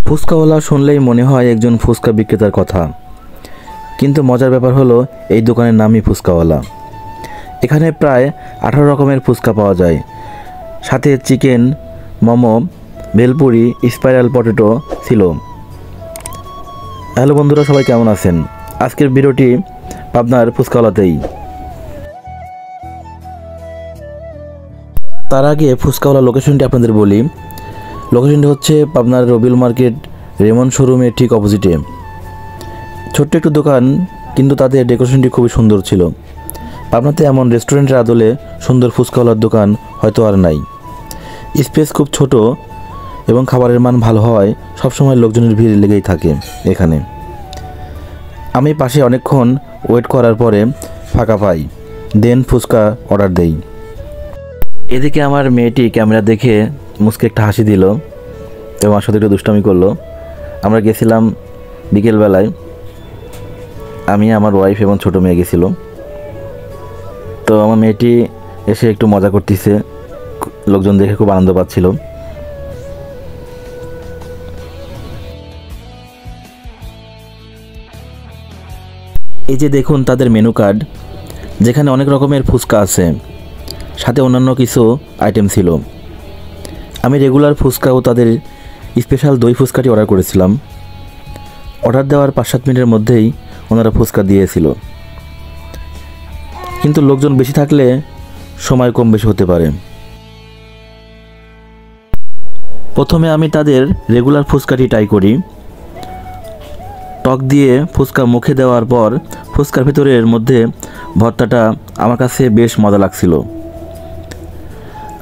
ফুচকাওয়ালা শুনলেই মনে হয় একজন ফুচকা বিক্রেতার কথা, কিন্তু মজার ব্যাপার হলো এই দোকানের নামই ফুচকাওয়ালা। এখানে প্রায় 18 রকমের ফুচকা পাওয়া যায়, সাথে chicken, momo, bhelpuri, spiral potato ছিল। হ্যালো বন্ধুরা, সবাই কেমন আছেন? আজকের ভিডিওটি পাবনার ফুচকাওয়ালাতেই। তার আগে ফুচকাওয়ালা লোকেশনটি আপনাদের বলি। লোকেশনটি হচ্ছে পাবনার রবিউল মার্কেট রেমন শোরুমের ঠিক অপোজিটে। ছোট্ট একটু দোকান, কিন্তু তাদের ডেকোরেশনটি খুবই সুন্দর ছিল। পাবনাতে এমন রেস্টুরেন্টের আদলে সুন্দর ফুচকাওয়ালার দোকান হয়তো আর নাই। স্পেস খুব ছোট এবং খাবারের মান ভালো হওয়ায় সবসময় লোকজনের ভিড় লেগেই থাকে এখানে। আমি পাশে অনেকক্ষণ ওয়েট করার পরে ফাঁকা পাই, দেন ফুচকা অর্ডার দেই। এদিকে আমার মেয়েটি ক্যামেরা দেখে মুচকে একটা হাসি দিল এবং আমার সাথে একটু দুষ্টামি করলো। আমরা গেছিলাম বিকেলবেলায়, আমি, আমার ওয়াইফ এবং ছোটো মেয়ে গেছিল। তো আমার মেয়েটি এসে একটু মজা করতেছে, লোকজন দেখে খুব আনন্দ পাচ্ছিল। এই যে দেখুন তাদের মেনু কার্ড, যেখানে অনেক রকমের ফুচকা আছে, সাথে অন্যান্য কিছু আইটেম ছিল। আমি রেগুলার ফুচকা ও তাদের স্পেশাল দই ফুচকাটি অর্ডার করেছিলাম। অর্ডার দেওয়ার 5-7 মিনিটের মধ্যেই ওনারা ফুচকা দিয়েছিল, কিন্তু লোকজন বেশি থাকলে সময় কম বেশি হতে পারে। প্রথমে আমি তাদের রেগুলার ফুচকাটি ট্রাই করি। টক দিয়ে ফুচকা মুখে দেওয়ার পর ফুচকার ভেতরের মধ্যে ভর্তাটা আমার কাছে বেশ মজা লাগছিল।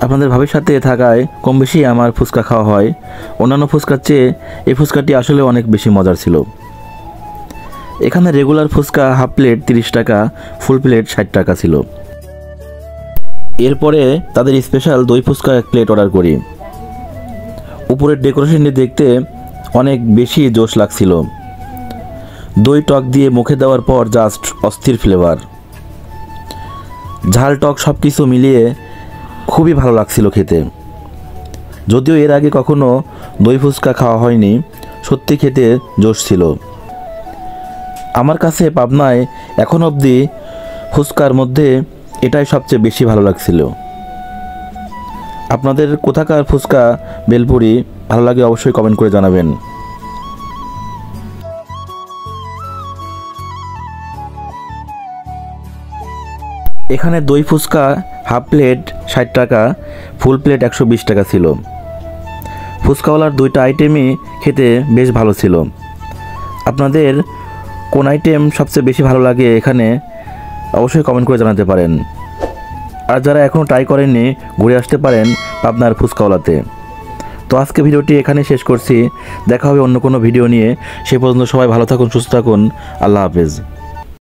আপনাদের ভাবির সাথে থাকায় কম বেশি আমার ফুচকা খাওয়া হয়। অন্যান্য ফুচকার চেয়ে এই ফুচকাটি আসলে অনেক বেশি মজার ছিল। এখানে রেগুলার ফুচকা হাফ প্লেট 30 টাকা, ফুল প্লেট 60 টাকা ছিল। এরপরে তাদের স্পেশাল দই ফুচকা 1 প্লেট অর্ডার করি। উপরের ডেকোরেশনটি দেখতে অনেক বেশি জোশ লাগছিল। দই টক দিয়ে মুখে দেওয়ার পর জাস্ট অস্থির ফ্লেভার, ঝাল টক সব কিছু মিলিয়ে খুবই ভালো লাগছিল খেতে। যদিও এর আগে কখনো দই ফুচকা খাওয়া হয়নি, সত্যি খেতে জোশ ছিল। আমার কাছে পাবনায় এখন অবধি ফুচকার মধ্যে এটাই সবচেয়ে বেশি ভালো লাগছিল। আপনাদের কোথাকার ফুচকা ভেলপুরি ভালো লাগে অবশ্যই কমেন্ট করে জানাবেন। এখানে দই ফুচকা হাফ প্লেট 60 টাকা, ফুল প্লেট 120 টাকা ছিল। ফুচকাওয়ালার 2টা আইটেমই খেতে বেশ ভালো ছিল। আপনাদের কোন আইটেম সবচেয়ে বেশি ভালো লাগে এখানে অবশ্যই কমেন্ট করে জানাতে পারেন। আর যারা এখনও ট্রাই করেননি, ঘুরে আসতে পারেন পাবনার ফুচকাওয়ালাতে। তো আজকে ভিডিওটি এখানে শেষ করছি। দেখা হবে অন্য কোনো ভিডিও নিয়ে। সে পর্যন্ত সবাই ভালো থাকুন, সুস্থ থাকুন। আল্লাহ হাফেজ।